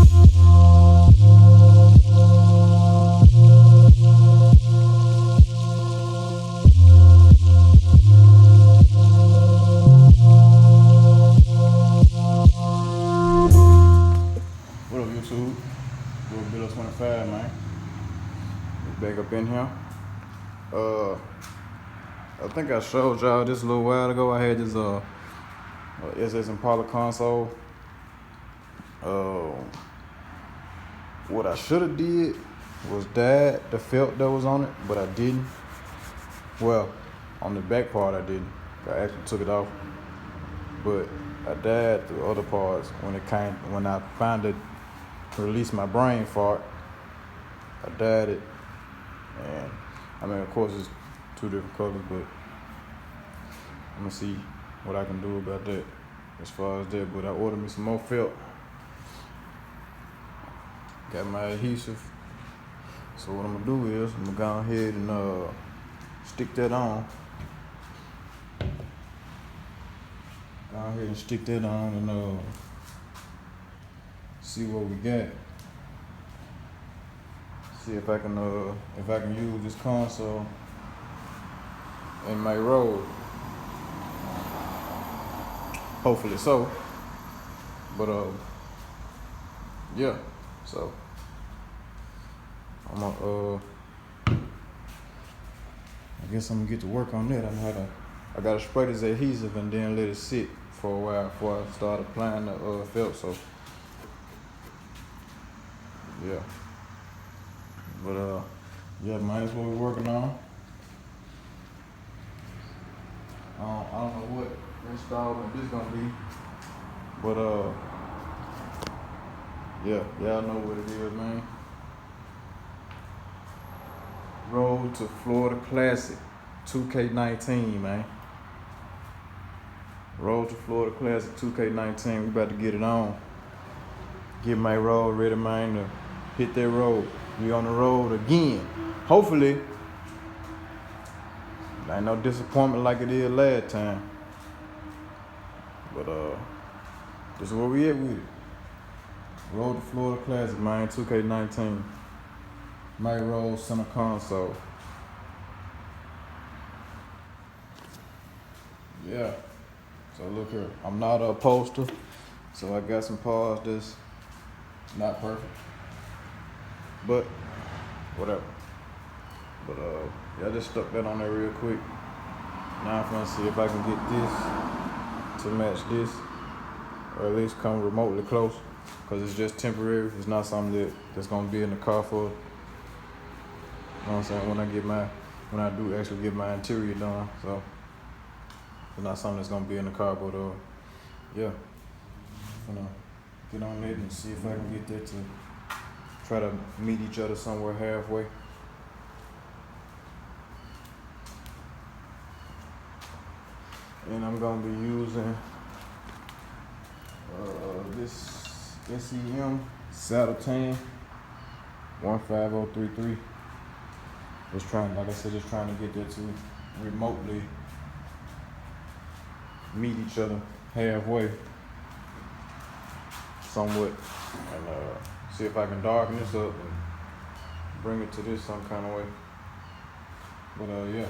What up, YouTube? Little Bill 25, man. Back up in here. I think I showed y'all this a little while ago. I had this SS Impala console. What I should have did was dyed the felt that was on it, but I didn't. Well, on the back part I didn't. I actually took it off, but I dyed the other parts when I finally released my brain fart. I dyed it, and I mean, of course, it's two different colors, but I'm gonna see what I can do about that as far as that. But I ordered me some more felt. Got my adhesive. So what I'm gonna do is I'm gonna go ahead and stick that on. Go ahead and stick that on and see what we got. See if I can use this console in my road. Hopefully so. But yeah. So I'm gonna I guess I'm gonna get to work on that. I gotta spray this adhesive and then let it sit for a while before I start applying the felt. So yeah. But yeah, man, that's what we're working on. I don't know what installment this gonna be, but yeah, y'all know what it is, man. Road to Florida Classic 2K19, man. Road to Florida Classic 2K19. We about to get it on. Get my road ready, man, to hit that road. We on the road again. Hopefully, ain't no disappointment like it is last time. But this is where we at with it. Road to Florida Classic, man, 2K19. My road center console. Yeah. So look here. I'm not a upholster, so I got some parts that's not perfect. But whatever. But yeah, I just stuck that on there real quick. Now I'm gonna see if I can get this to match this, or at least come remotely close, because it's just temporary. It's not something that's gonna be in the car for, you know what I'm saying, when I do actually get my interior done. So it's not something that's gonna be in the car, but yeah, I'm gonna get on that and see if I can get that to try to meet each other somewhere halfway. And I'm gonna be using this SEM Saddle Tan 15033. Just trying to get that to remotely meet each other halfway somewhat, and see if I can darken this up and bring it to this some kind of way. But yeah,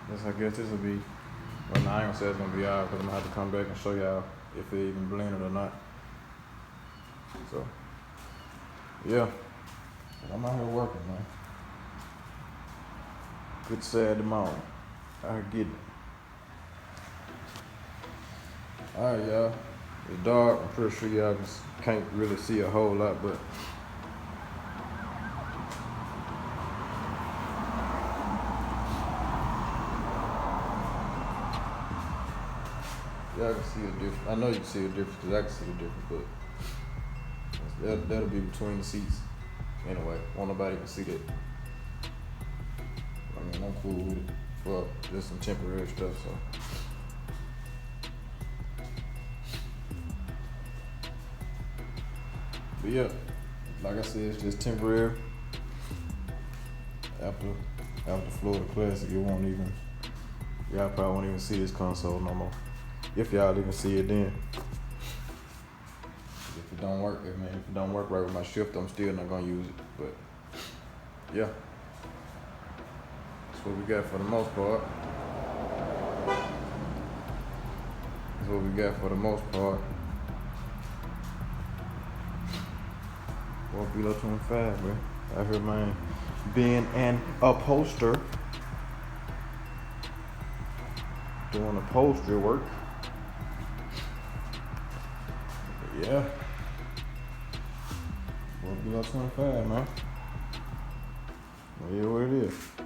I guess this will be, well, no, I ain't gonna say it's gonna be out, because I'm gonna have to come back and show y'all if it even blended or not. So yeah, I'm out here working, man. Good Saturday morning. I get it. Alright, y'all. It's dark. I'm pretty sure y'all can't really see a whole lot, but y'all can see a difference. I know you can see a difference, because I can see a difference, but that'll be between the seats. Anyway, won't nobody can see that. I mean, I'm cool with it for just some temporary stuff, so. But yeah, like I said, it's just temporary. After Florida Classic, y'all probably won't even see this console no more. If y'all even see it then. If it don't work, if it don't work right with my shift, I'm still not gonna use it. But yeah, that's what we got for the most part. That's what we got for the most part. Boy, below 25, bro. Out here, man, being an upholster, doing upholstery work. But yeah, boy, below 25, man. Well, yeah, what it is.